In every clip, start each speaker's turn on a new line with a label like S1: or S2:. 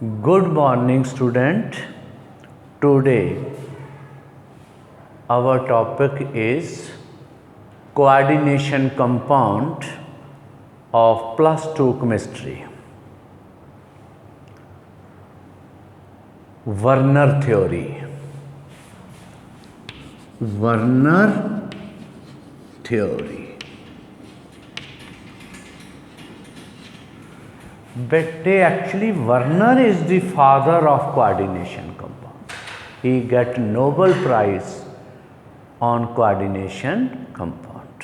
S1: Good morning, student. Today, our topic is coordination compound of +2 chemistry. Werner theory. Werner theory. But actually Werner is the father of coordination compound. He got Nobel Prize on coordination compound.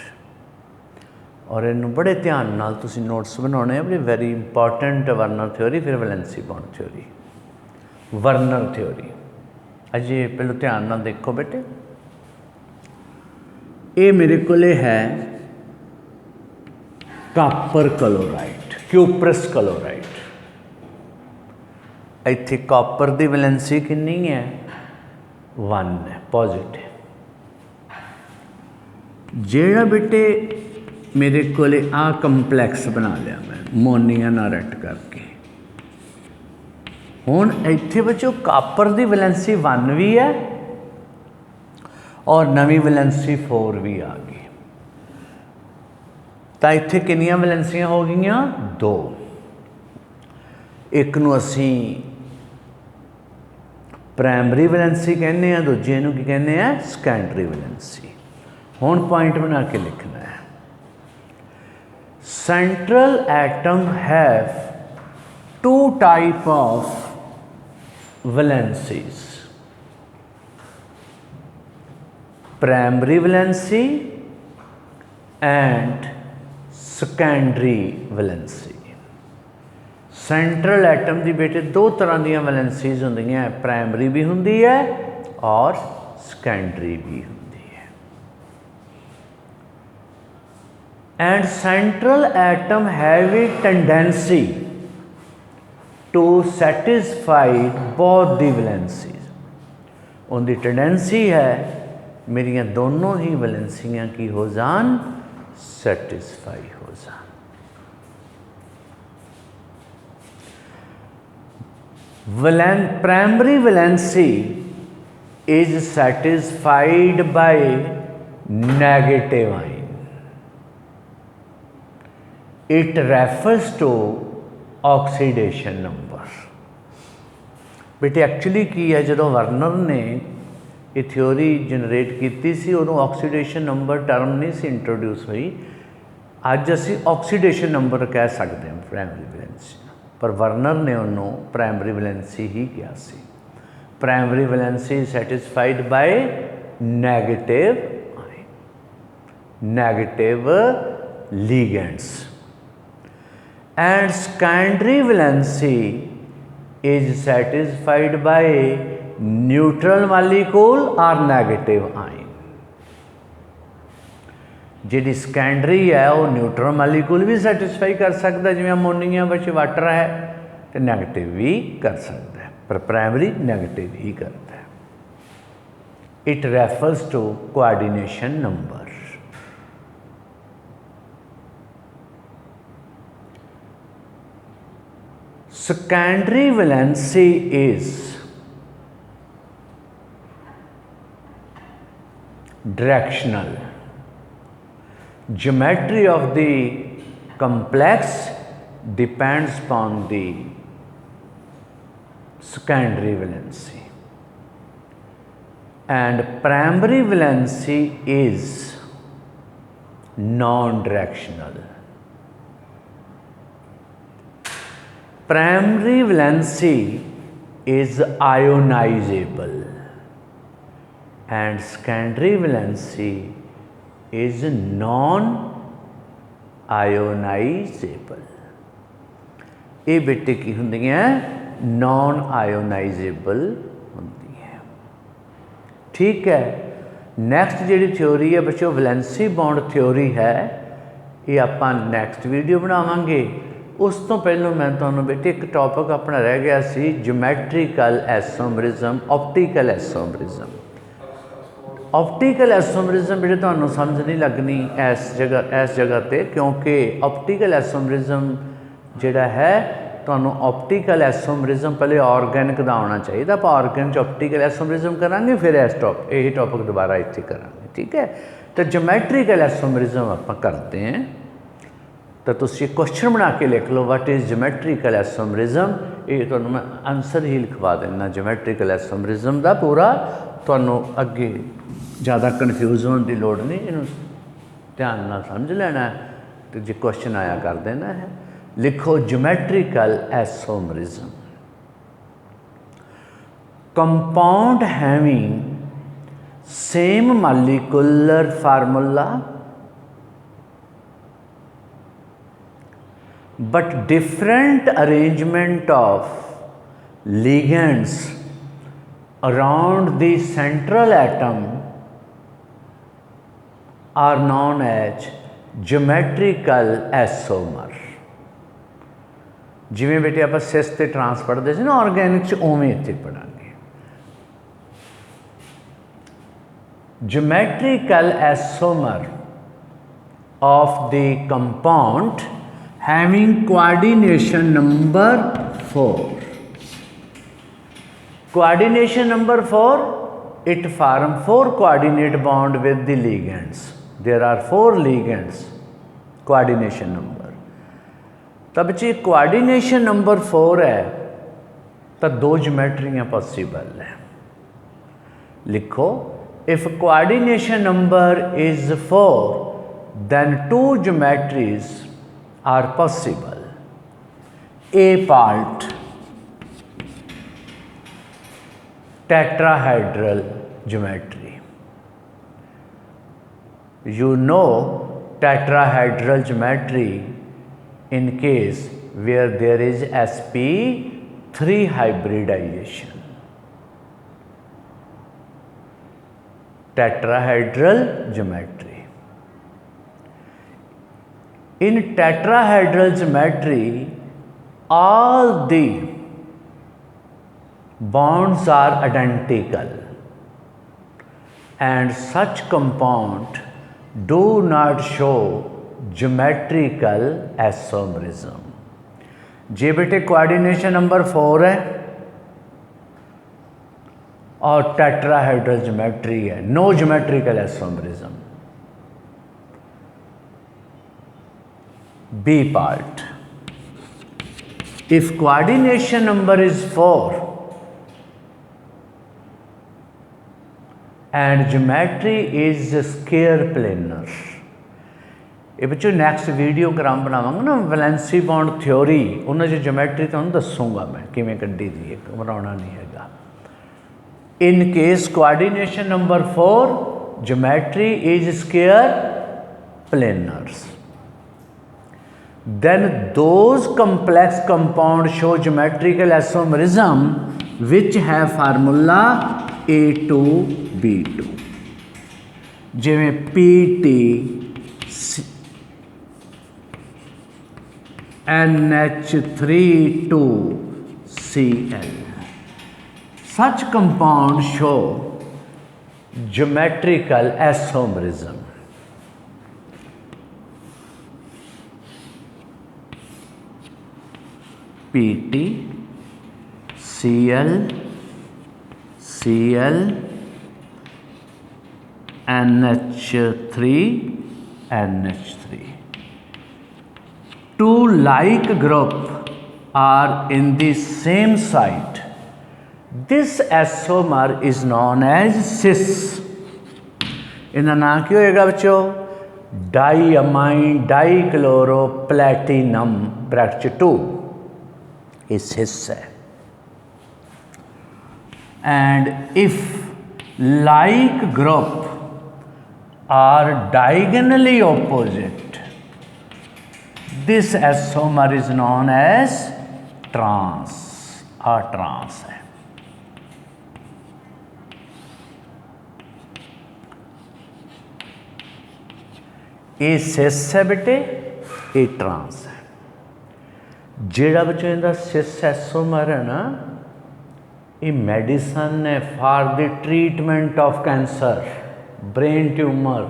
S1: और इन बड़े ध्यान नाल तुसी notes बनाने हैं, बड़ी very important Werner theory, फिर valency bond theory, Werner theory. अजे पहले ध्यान नाल देखो बेटे, ये मेरे को है कापर क्लोराइड, क्यूप्रस क्लोराइड। इत्थे कॉपर की वैलेंसी कितनी है? 1 है, पॉजिटिव। जेड़ा बेटे मेरे को आ कंपलैक्स बना लिया मैं मोनिया ना रट करके। हुण इत्थे बच्चों कापर की वैलेंसी 1 भी है और नवी वैलेंसी 4 भी आ गई। तो इत्थे कितनियां वैलेंसियां हो गई? 2। एक नूं असीं प्राइमरी वैलेंसी कहने, दूजे नूं की कहने हैं? Secondary valency. हुण पॉइंट बना के लिखना है। Central atom have 2 type of valencies, primary valency and secondary valency. Central atom की बेटे 2 तरह दी वैलेंसीज होंदी हैं, प्राइमरी भी होंदी है और सैकेंडरी भी होंदी है। And central atom have a tendency to satisfy both the valencies. उनकी टेंडेंसी है मेरिया दोनों ही वैलेंसियां की हो जान, सैटिस्फाई हो जान। Primary valency is satisfied by negative ion. It refers to oxidation number. बेटे एक्चुअली की है, जो वर्नर ने ये थ्योरी जनरेट की सी, उन्होंने ऑक्सीडेशन नंबर टर्म नहीं सी इंट्रोड्यूस हुई। अज असी ऑक्सीडेशन नंबर कह सकते हैं प्राइमरी वैलेंसी, पर वर्नर ने उन्होंने प्राइमरी वैलेंसी ही किया सी। Primary valency satisfied by negative ligands and secondary valency is satisfied by neutral molecule और नेगेटिव आयन। जी सैकेंडरी है वो न्यूट्रल मालिक्यूल भी सैटिस्फाई कर सकता है, जिवें अमोनीया विच वाटर है, तो नैगेटिव भी कर सकता है, पर प्राइमरी नैगेटिव ही करता है। It refers to coordination number. Secondary valency is directional. Geometry of the complex depends upon the secondary valency, and primary valency is non-directional. Primary valency is ionizable and secondary valency is non-ionizable. ये बेटे की होंदी हैं? Non ionisable होंदी है। ठीक है। Next जी theory है बच्चों वैलेंसी बॉन्ड थ्योरी है, ये आप नैक्सट वीडियो बनावांगे। उस तो पहलों मैं तुहानूं बेटे एक टॉपिक अपना रह गया सी, geometrical isomerism, optical isomerism. Optical isomerism बेटे तुहानूं समझ नहीं लगनी इस जगह पे, क्योंकि ऑप्टिकल आइसोमरिज्म जिहड़ा है ਤੁਹਾਨੂੰ ऑप्टिकल एसोमरिज्म पहले ऑर्गेनिक का आना चाहिए, आप ऑर्गेनिक ऑप्टिकल एसोमरिज्म करांगे, फिर इस यही टॉपिक दोबारा इत्थे करांगे, ठीक है। तो जोमैट्रिकल एसोमरिज्म आप करते हैं, तो तुसी क्वेश्चन बना के लिख लो व्हाट इज़ जोमैट्रिकल एसोमरिज्म, ये तुहानू मैं आंसर ही लिखवा देना जोमैट्रिकल एसोमरिज्म का पूरा, तुहानू अगे ज़्यादा कन्फ्यूज होने की लोड़ नहीं, इनू ध्यान नाल समझ लेना है, तो जो क्वेश्चन आया कर देना है। लिखो geometrical isomerism, compound having same molecular formula but different arrangement of ligands around the central atom are known as geometrical isomer। जिमें बेटे आप सिस ते ट्रांस पढ़ते थे ना ऑर्गेनिक च, उवें इत्थे पढ़ांगे। geometrical isomer of the compound having coordination number 4, coordination number 4, it form 4 coordinate bond with the ligands, there are 4 ligands, coordination number। तब जी कोऑर्डिनेशन नंबर 4 है तो 2 ज्योमेट्रियाँ पॉसिबल है। लिखो if coordination number is 4 then 2 geometries are possible। A part tetrahedral geometry, you know tetrahedral geometry in case where there is sp3 hybridization, tetrahedral geometry। In tetrahedral geometry all the bonds are identical and such compound do not show geometrical isomerism। जे बेटे coordination number 4 है और tetrahedral geometry है, no geometrical isomerism. B part, if coordination number is 4 and geometry is square planar, ये बच्चों next video कराम बनावांगा ना valency bond theory, उन्होंने जो ज्योमेट्री तो दसूँगा मैं किमें कड्डी दी, बनाना नहीं हैगा। In case coordination number 4 geometry is square planners, then those complex compound show geometrical isomerism which have formula A2B2, जिमें PT NH3 2Cl, such compound show geometrical isomerism। PT Cl Cl NH3 NH3, two like group are in the same site, this isomer is known as cis। इनका नाम क्या होगा बच्चों? डाईअमाइन डाईक्लोरोप्लैटिनम bracket 2 is cis है। and if like group are diagonally opposite, this isomer is known as trans or trans है। ये सिस है बेटे, ये ट्रांस है। जेड़ा बच्चों इनका सिस एसोमर है ना, ये मेडिसन है for the treatment of cancer, brain tumour,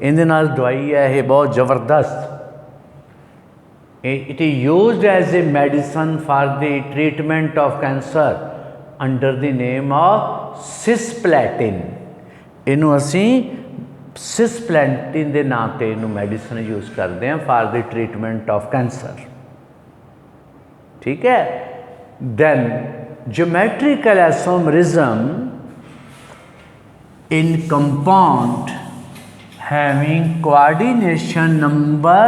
S1: इहदे नाल दवाई है ये बहुत ज़बरदस्त। It is used as a medicine for the treatment of cancer under the name of cisplatin. इनू असी cisplatin ਦੇ ਨਾਂ ਤੇ ਇਹਨੂੰ ਮੈਡੀਸਨ ਯੂਜ਼ ਕਰਦੇ ਹਾਂ for the treatment of cancer. ठीक है. Then geometrical isomerism in compound having coordination number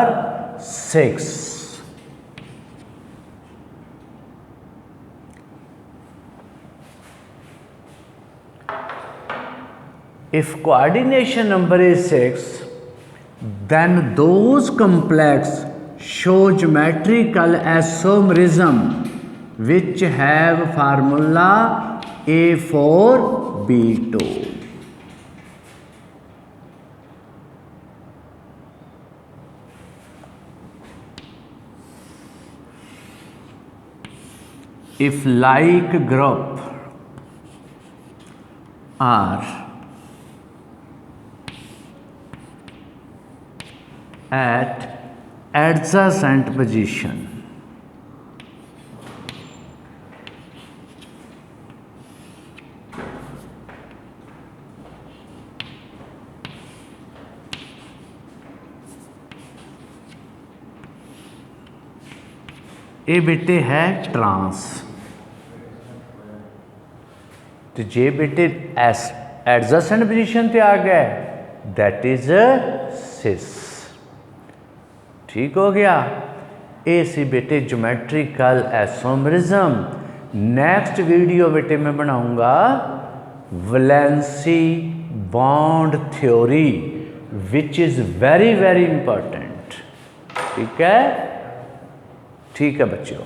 S1: 6. If coordination number is 6, then those complex show geometrical isomerism which have formula A4B2. If like group are at adjacent position, ये बेटे है trans, तो जे बेटे adjacent position पे आ गया, that is सिस। ठीक हो गया। ये सी बेटे ज्योमेट्रिकल आइसोमेरिज्म। नेक्स्ट वीडियो बेटे मैं बनाऊंगा valency bond theory which is very very important. ठीक है, ठीक है बच्चों।